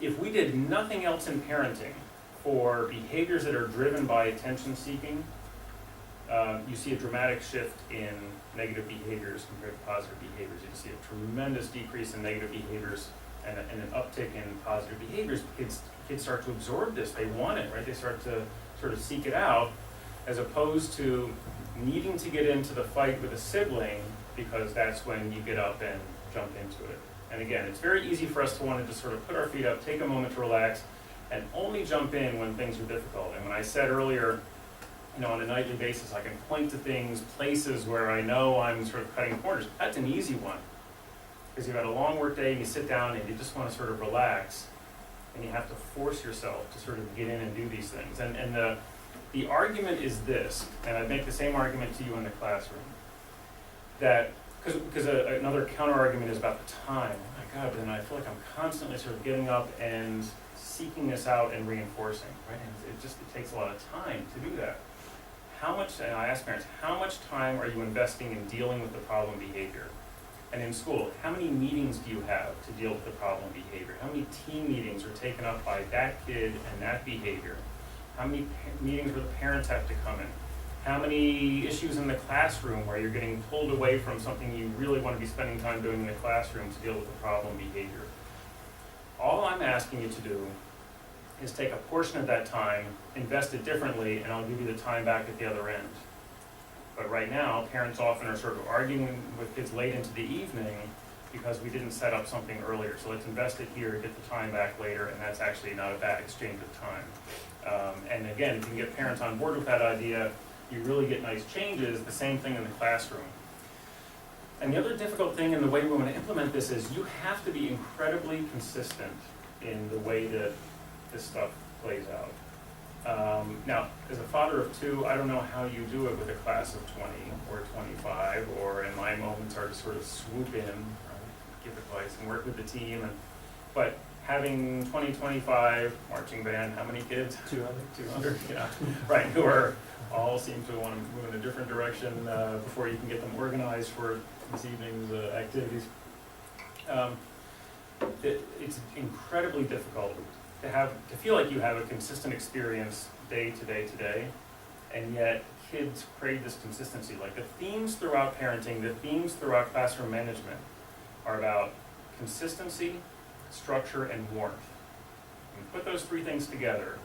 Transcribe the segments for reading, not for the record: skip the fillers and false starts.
if we did nothing else in parenting for behaviors that are driven by attention seeking, you see a dramatic shift in negative behaviors compared to positive behaviors. You see a tremendous decrease in negative behaviors and an uptick in positive behaviors. Kids start to absorb this. They want it, right? They start to sort of seek it out, as opposed to needing to get into the fight with a sibling, because that's when you get up and jump into it. And again, it's very easy for us to want to just sort of put our feet up, take a moment to relax, and only jump in when things are difficult. And when I said earlier, on a nightly basis, I can point to things, places where I know I'm sort of cutting corners. That's an easy one, because you've had a long work day and you sit down and you just want to sort of relax, and you have to force yourself to sort of get in and do these things. And the argument is this, and I make the same argument to you in the classroom, that because another counter argument is about the time. Oh my God, then I feel like I'm constantly sort of getting up and seeking this out and reinforcing, right? And it takes a lot of time to do that. And I ask parents, how much time are you investing in dealing with the problem behavior? And in school, how many meetings do you have to deal with the problem behavior? How many team meetings are taken up by that kid and that behavior? How many meetings where the parents have to come in? How many issues in the classroom where you're getting pulled away from something you really want to be spending time doing in the classroom to deal with the problem behavior? All I'm asking you to do is take a portion of that time, invest it differently, and I'll give you the time back at the other end. But right now, parents often are sort of arguing with kids late into the evening because we didn't set up something earlier. So let's invest it here, get the time back later, and that's actually not a bad exchange of time. And again, if you can get parents on board with that idea, you really get nice changes. The same thing in the classroom. And the other difficult thing in the way we want to implement this is you have to be incredibly consistent in the way that this stuff plays out. Now, as a father of two, I don't know how you do it with a class of 20 or 25, or in my moments are to sort of swoop in, give advice and work with the team. But having 20, 25, marching band, how many kids? 200, yeah, right, who are all seem to want to move in a different direction before you can get them organized for this evening's activities. It's incredibly difficult to feel like you have a consistent experience day to day, and yet kids crave this consistency. Like the themes throughout parenting, the themes throughout classroom management are about consistency, structure, and warmth. You put those three things together,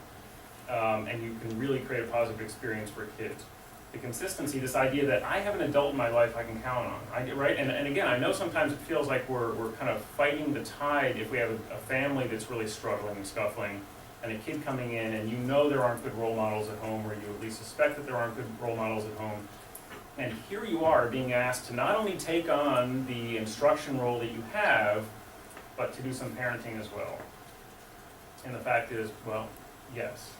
and you can really create a positive experience for kids. The consistency, this idea that I have an adult in my life I can count on, right? And again, I know sometimes it feels like we're kind of fighting the tide if we have a family that's really struggling and scuffling, and a kid coming in, and you know there aren't good role models at home, or you at least suspect that there aren't good role models at home. And here you are being asked to not only take on the instruction role that you have, but to do some parenting as well. And the fact is, well, yes,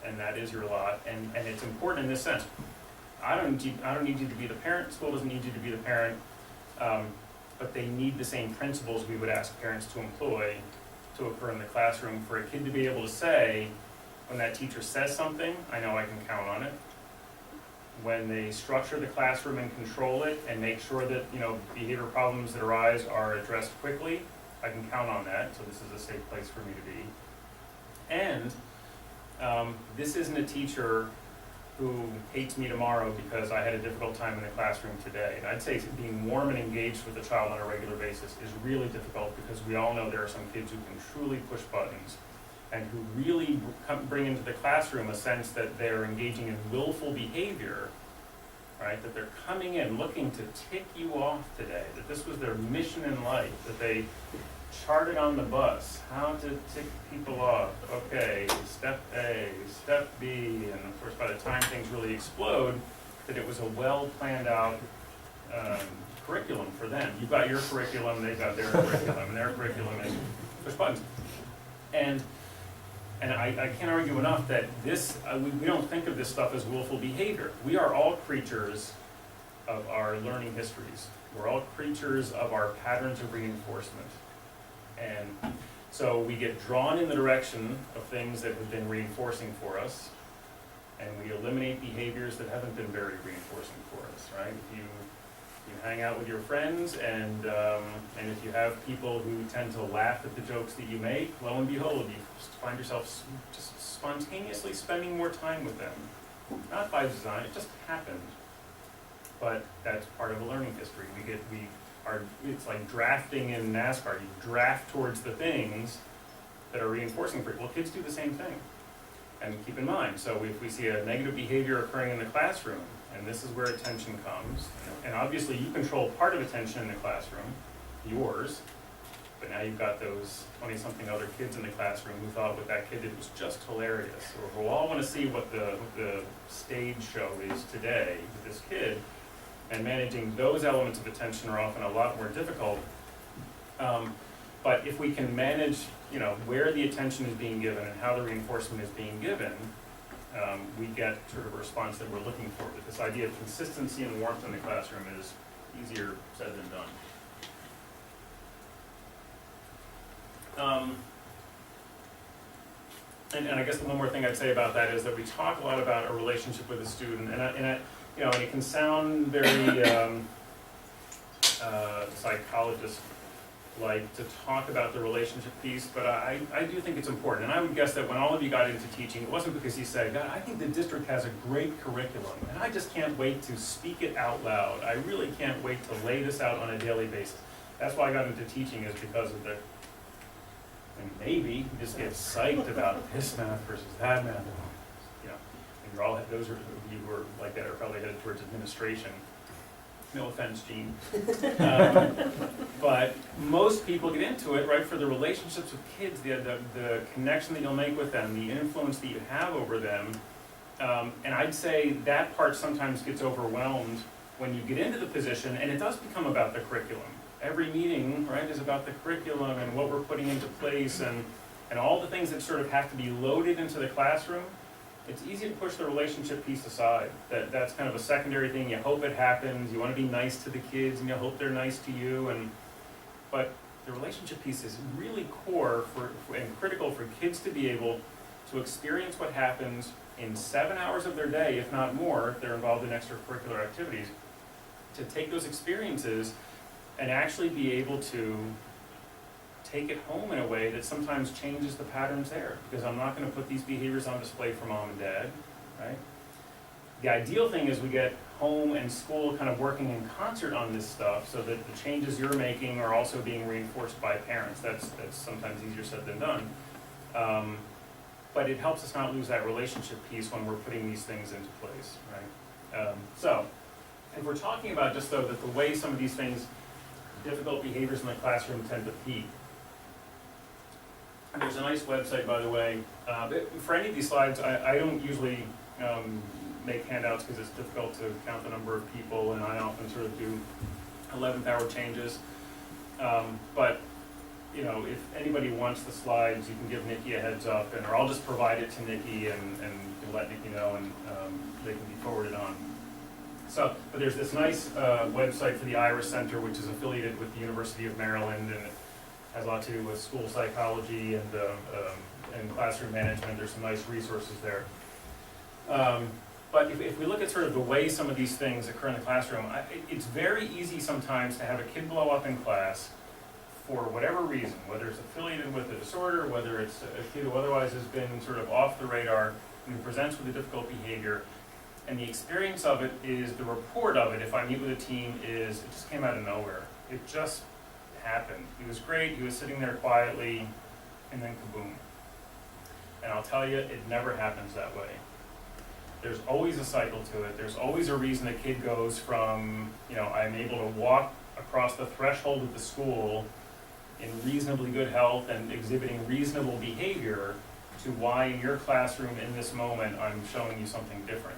and that is your lot, and it's important in this sense. I don't need you to be the parent, school doesn't need you to be the parent, but they need the same principles we would ask parents to employ to occur in the classroom for a kid to be able to say, when that teacher says something, I know I can count on it. When they structure the classroom and control it and make sure that behavior problems that arise are addressed quickly, I can count on that, so this is a safe place for me to be. And this isn't a teacher who hates me tomorrow because I had a difficult time in the classroom today. And I'd say being warm and engaged with a child on a regular basis is really difficult, because we all know there are some kids who can truly push buttons and who really bring into the classroom a sense that they're engaging in willful behavior, right? That they're coming in looking to tick you off today, that this was their mission in life, that they charted on the bus how to tick people off. Okay, step A, step B, and of course by the time things really explode, that it was a well planned out curriculum for them. You've got your curriculum, they've got their curriculum, and their curriculum is push buttons. And I can't argue enough that this, we don't think of this stuff as willful behavior. We are all creatures of our learning histories. We're all creatures of our patterns of reinforcement. And so we get drawn in the direction of things that have been reinforcing for us, and we eliminate behaviors that haven't been very reinforcing for us, right? You hang out with your friends, and if you have people who tend to laugh at the jokes that you make, lo and behold, you just find yourself just spontaneously spending more time with them. Not by design, it just happened. But that's part of a learning history. It's like drafting in NASCAR. You draft towards the things that are reinforcing for you. Well, kids do the same thing. And keep in mind, so if we see a negative behavior occurring in the classroom, and this is where attention comes, and obviously you control part of attention in the classroom, yours, but now you've got those 20-something other kids in the classroom who thought what that kid did was just hilarious. Or who all want to see what the stage show is today with this kid, and managing those elements of attention are often a lot more difficult. But if we can manage, where the attention is being given and how the reinforcement is being given, we get sort of a response that we're looking for. But this idea of consistency and warmth in the classroom is easier said than done. And I guess the one more thing I'd say about that is that we talk a lot about a relationship with a student, and it can sound very psychologist-like to talk about the relationship piece, but I do think it's important. And I would guess that when all of you got into teaching, it wasn't because you said, God, I think the district has a great curriculum, and I just can't wait to speak it out loud. I really can't wait to lay this out on a daily basis. That's why I got into teaching, is because of and maybe you just get psyched about this math versus that math. And you're all, those of you who are like that are probably headed towards administration. No offense, Gene. But most people get into it, right, for the relationships with kids, the connection that you'll make with them, the influence that you have over them. And I'd say that part sometimes gets overwhelmed when you get into the position, and it does become about the curriculum. Every meeting, right, is about the curriculum and what we're putting into place and all the things that sort of have to be loaded into the classroom. It's easy to push the relationship piece aside. That's kind of a secondary thing. You hope it happens. You want to be nice to the kids, and you hope they're nice to you. But the relationship piece is really core and critical for kids to be able to experience what happens in 7 hours of their day, if not more, if they're involved in extracurricular activities, to take those experiences and actually be able to take it home in a way that sometimes changes the patterns there, because I'm not going to put these behaviors on display for mom and dad, right? The ideal thing is we get home and school kind of working in concert on this stuff so that the changes you're making are also being reinforced by parents. That's sometimes easier said than done. But it helps us not lose that relationship piece when we're putting these things into place, right? So if we're talking about just though that the way some of these things, difficult behaviors in the classroom tend to peak. And there's a nice website, by the way. For any of these slides, I don't usually make handouts because it's difficult to count the number of people, and I often sort of do 11th hour changes. But if anybody wants the slides, you can give Nikki a heads up, or I'll just provide it to Nikki and let Nikki know, and they can be forwarded on. So, but there's this nice website for the Iris Center, which is affiliated with the University of Maryland, and it has a lot to do with school psychology and classroom management. There's some nice resources there. But if we look at sort of the way some of these things occur in the classroom, it's very easy sometimes to have a kid blow up in class for whatever reason, whether it's affiliated with a disorder, whether it's a kid who otherwise has been sort of off the radar and who presents with a difficult behavior. And the experience of it is, the report of it, if I meet with a team, is it just came out of nowhere. It just happened. He was great, he was sitting there quietly, and then kaboom. And I'll tell you, it never happens that way. There's always a cycle to it. There's always a reason a kid goes from, I'm able to walk across the threshold of the school in reasonably good health and exhibiting reasonable behavior, to why in your classroom in this moment I'm showing you something different.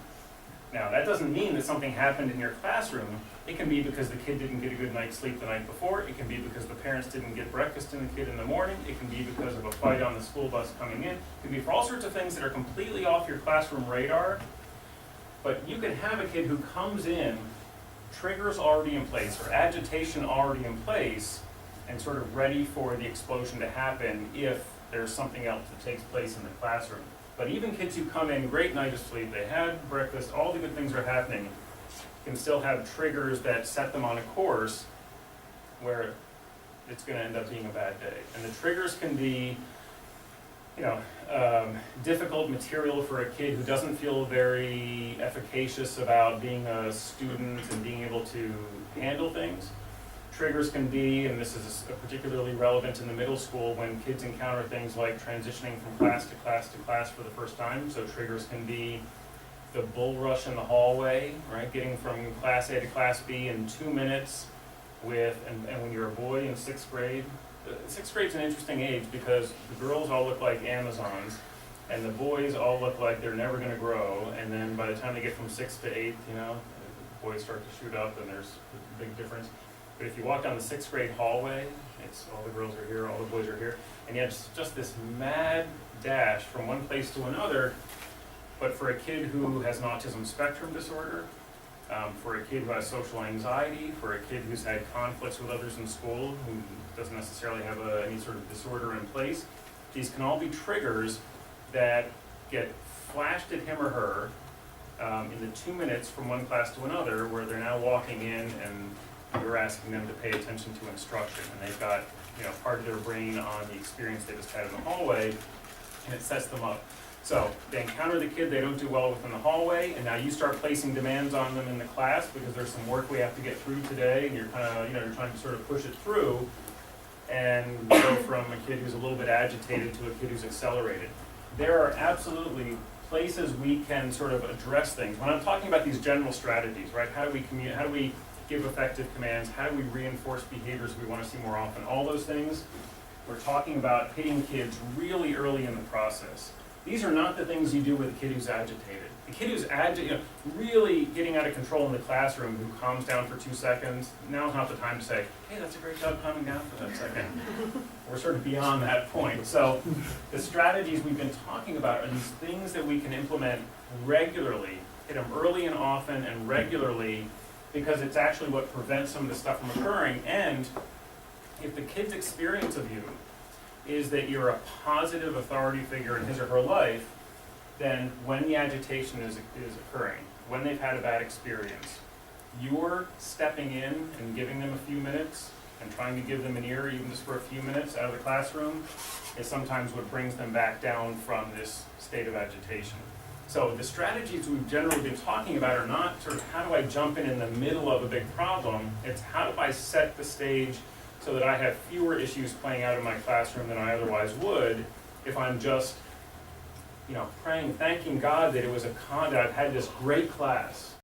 Now, that doesn't mean that something happened in your classroom. It can be because the kid didn't get a good night's sleep the night before. It can be because the parents didn't get breakfast in the kid in the morning. It can be because of a fight on the school bus coming in. It can be for all sorts of things that are completely off your classroom radar. But you can have a kid who comes in, triggers already in place, or agitation already in place, and sort of ready for the explosion to happen if there's something else that takes place in the classroom. But even kids who come in, great night of sleep, they had breakfast, all the good things are happening, can still have triggers that set them on a course where it's going to end up being a bad day. And the triggers can be, difficult material for a kid who doesn't feel very efficacious about being a student and being able to handle things. Triggers can be, and this is particularly relevant in the middle school, when kids encounter things like transitioning from class to class to class for the first time. So triggers can be the bull rush in the hallway, right? Getting from class A to class B in 2 minutes and when you're a boy in 6th grade. 6th grade's an interesting age because the girls all look like Amazons and the boys all look like they're never going to grow. And then by the time they get from 6th to 8th, the boys start to shoot up and there's a big difference. But if you walk down the 6th grade hallway, it's all the girls are here, all the boys are here, and you have just this mad dash from one place to another. But for a kid who has an autism spectrum disorder, for a kid who has social anxiety, for a kid who's had conflicts with others in school, who doesn't necessarily have any sort of disorder in place, these can all be triggers that get flashed at him or her in the 2 minutes from one class to another, where they're now walking in and you're asking them to pay attention to instruction, and they've got part of their brain on the experience they just had in the hallway, and it sets them up. So they encounter the kid they don't do well with in the hallway, and now you start placing demands on them in the class because there's some work we have to get through today, and you're kind of you're trying to sort of push it through, and go from a kid who's a little bit agitated to a kid who's accelerated. There are absolutely places we can sort of address things. When I'm talking about these general strategies, right? How do we give effective commands? How do we reinforce behaviors we want to see more often? All those things, we're talking about hitting kids really early in the process. These are not the things you do with a kid who's agitated. The kid who's really getting out of control in the classroom, who calms down for 2 seconds, now's not the time to say, hey, that's a great job calming down for that second. We're sort of beyond that point. So the strategies we've been talking about are these things that we can implement regularly, hit them early and often and regularly, because it's actually what prevents some of this stuff from occurring. And if the kid's experience of you is that you're a positive authority figure in his or her life, then when the agitation is occurring, when they've had a bad experience, you're stepping in and giving them a few minutes and trying to give them an ear, even just for a few minutes out of the classroom, is sometimes what brings them back down from this state of agitation. So the strategies we've generally been talking about are not sort of how do I jump in the middle of a big problem, it's how do I set the stage so that I have fewer issues playing out in my classroom than I otherwise would if I'm just, praying, thanking God that it was that I've had this great class.